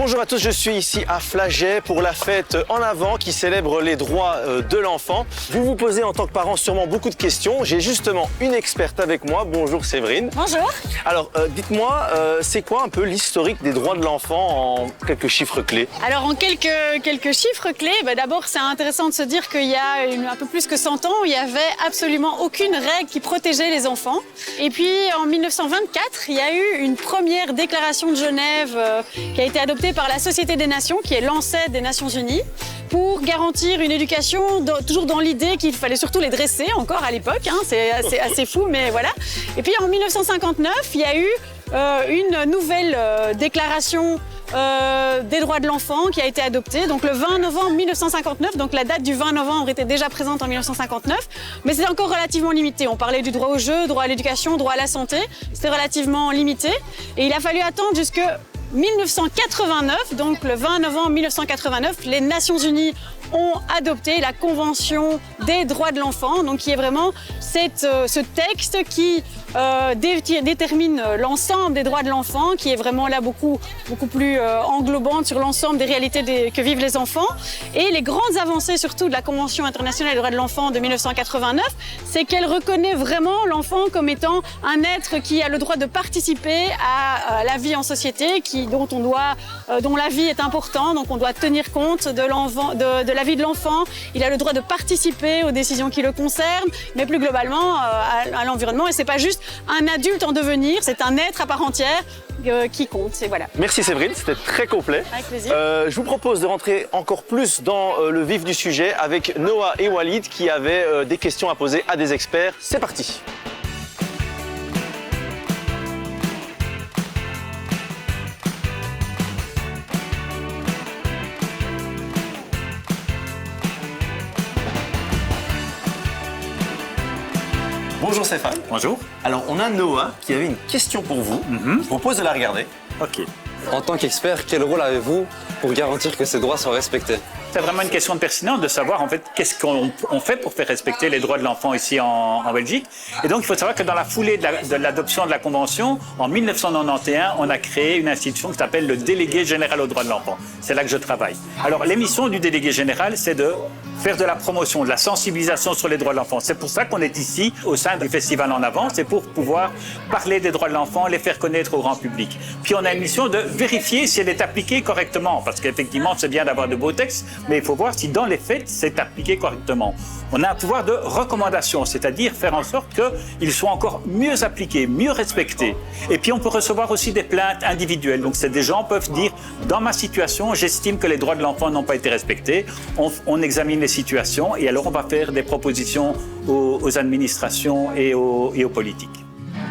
Bonjour à tous, je suis ici à Flagey pour la fête En Avant qui célèbre les droits de l'enfant. Vous vous posez en tant que parent sûrement beaucoup de questions. J'ai justement une experte avec moi. Bonjour Séverine. Bonjour. Alors dites-moi, c'est quoi un peu l'historique des droits de l'enfant en quelques chiffres clés? Alors en quelques chiffres clés, d'abord c'est intéressant de se dire qu'il y a un peu plus que 100 ans, il n'y avait absolument aucune règle qui protégeait les enfants. Et puis en 1924, il y a eu une première déclaration de Genève qui a été adoptée par la Société des Nations, qui est l'ancêtre des Nations Unies, pour garantir une éducation toujours dans l'idée qu'il fallait surtout les dresser, encore à l'époque, c'est assez fou, mais voilà. Et puis en 1959, il y a eu une nouvelle déclaration des droits de l'enfant qui a été adoptée, donc le 20 novembre 1959, donc la date du 20 novembre était déjà présente en 1959, mais c'était encore relativement limité. On parlait du droit au jeu, droit à l'éducation, droit à la santé, c'était relativement limité, et il a fallu attendre jusque 1989, donc le 20 novembre 1989, les Nations Unies ont adopté la Convention des droits de l'enfant, donc qui est vraiment ce texte qui détermine l'ensemble des droits de l'enfant, qui est vraiment là beaucoup plus englobante sur l'ensemble des réalités que vivent les enfants. Et les grandes avancées surtout de la Convention internationale des droits de l'enfant de 1989, c'est qu'elle reconnaît vraiment l'enfant comme étant un être qui a le droit de participer à la vie en société, dont la vie est importante, donc on doit tenir compte de la vie de l'enfant. Il a le droit de participer aux décisions qui le concernent, mais plus globalement à l'environnement. Et c'est pas juste un adulte en devenir, c'est un être à part entière qui compte. Et voilà. Merci Séverine, c'était très complet. Avec plaisir. Je vous propose de rentrer encore plus dans le vif du sujet avec Noah et Walid qui avaient des questions à poser à des experts. C'est parti. Bonjour Stéphane. Bonjour. Alors on a Noah qui avait une question pour vous. Je vous propose de la regarder. Ok. En tant qu'expert, quel rôle avez-vous pour garantir que ces droits soient respectés? C'est vraiment une question pertinente de savoir en fait qu'est-ce qu'on fait pour faire respecter les droits de l'enfant ici en Belgique. Et donc il faut savoir que dans la foulée de l'adoption de la Convention, en 1991, on a créé une institution qui s'appelle le Délégué général aux droits de l'enfant. C'est là que je travaille. Alors les missions du Délégué général, c'est de faire de la promotion, de la sensibilisation sur les droits de l'enfant. C'est pour ça qu'on est ici au sein du Festival En Avant, c'est pour pouvoir parler des droits de l'enfant, les faire connaître au grand public. Puis on a une mission de vérifier si elle est appliquée correctement, parce qu'effectivement c'est bien d'avoir de beaux textes, mais il faut voir si dans les faits c'est appliqué correctement. On a un pouvoir de recommandation, c'est-à-dire faire en sorte qu'ils soient encore mieux appliqués, mieux respectés. Et puis on peut recevoir aussi des plaintes individuelles. Donc des gens peuvent dire, dans ma situation, j'estime que les droits de l'enfant n'ont pas été respectés. On examine les situations et alors on va faire des propositions aux administrations et aux politiques.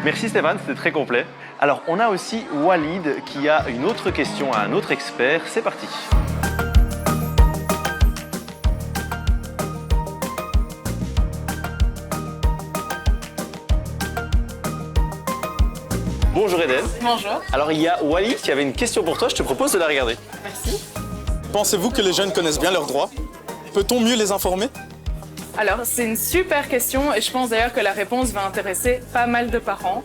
Merci Stéphane, c'était très complet. Alors on a aussi Walid qui a une autre question à un autre expert. C'est parti. Bonjour Eden. Bonjour. Alors il y a Walid qui avait une question pour toi, je te propose de la regarder. Merci. Pensez-vous que les jeunes connaissent bien leurs droits? Peut-on mieux les informer? Alors, c'est une super question et je pense d'ailleurs que la réponse va intéresser pas mal de parents.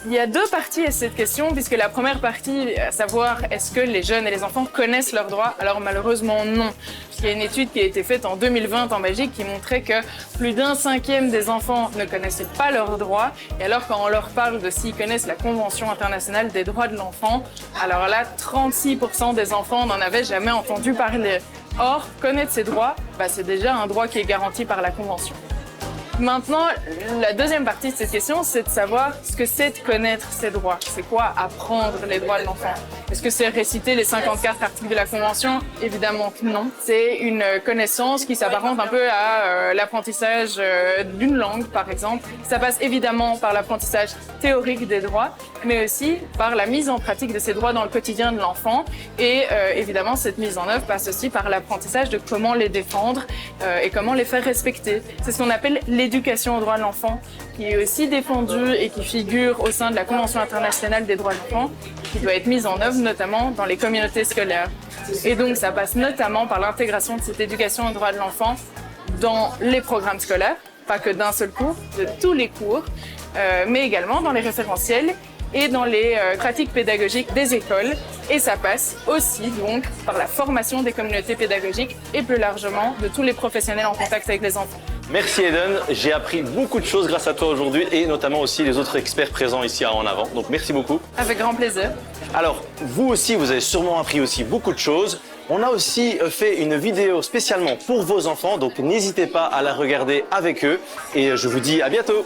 Il y a deux parties à cette question, puisque la première partie, à savoir est-ce que les jeunes et les enfants connaissent leurs droits? Alors malheureusement non. Il y a une étude qui a été faite en 2020 en Belgique qui montrait que plus d'un cinquième des enfants ne connaissaient pas leurs droits. Et alors quand on leur parle de s'ils connaissent la Convention internationale des droits de l'enfant, alors là, 36% des enfants n'en avaient jamais entendu parler. Or, connaître ses droits, c'est déjà un droit qui est garanti par la Convention. Maintenant, la deuxième partie de cette question, c'est de savoir ce que c'est de connaître ses droits. C'est quoi apprendre les droits de l'enfant? Est-ce que c'est réciter les 54 articles de la Convention? Évidemment que non. C'est une connaissance qui s'apparente un peu à l'apprentissage d'une langue, par exemple. Ça passe évidemment par l'apprentissage théorique des droits, mais aussi par la mise en pratique de ces droits dans le quotidien de l'enfant. Et évidemment, cette mise en œuvre passe aussi par l'apprentissage de comment les défendre et comment les faire respecter. C'est ce qu'on appelle l'éducation aux droits de l'enfant, qui est aussi défendue et qui figure au sein de la Convention internationale des droits de l'enfant, qui doit être mise en œuvre notamment dans les communautés scolaires. Et donc, ça passe notamment par l'intégration de cette éducation aux droits de l'enfant dans les programmes scolaires, pas que d'un seul cours, de tous les cours, mais également dans les référentiels et dans les pratiques pédagogiques des écoles. Et ça passe aussi donc par la formation des communautés pédagogiques et plus largement de tous les professionnels en contact avec les enfants. Merci Eden, j'ai appris beaucoup de choses grâce à toi aujourd'hui et notamment aussi les autres experts présents ici à En Avant. Donc merci beaucoup. Avec grand plaisir. Alors, vous aussi, vous avez sûrement appris aussi beaucoup de choses. On a aussi fait une vidéo spécialement pour vos enfants, donc n'hésitez pas à la regarder avec eux. Et je vous dis à bientôt.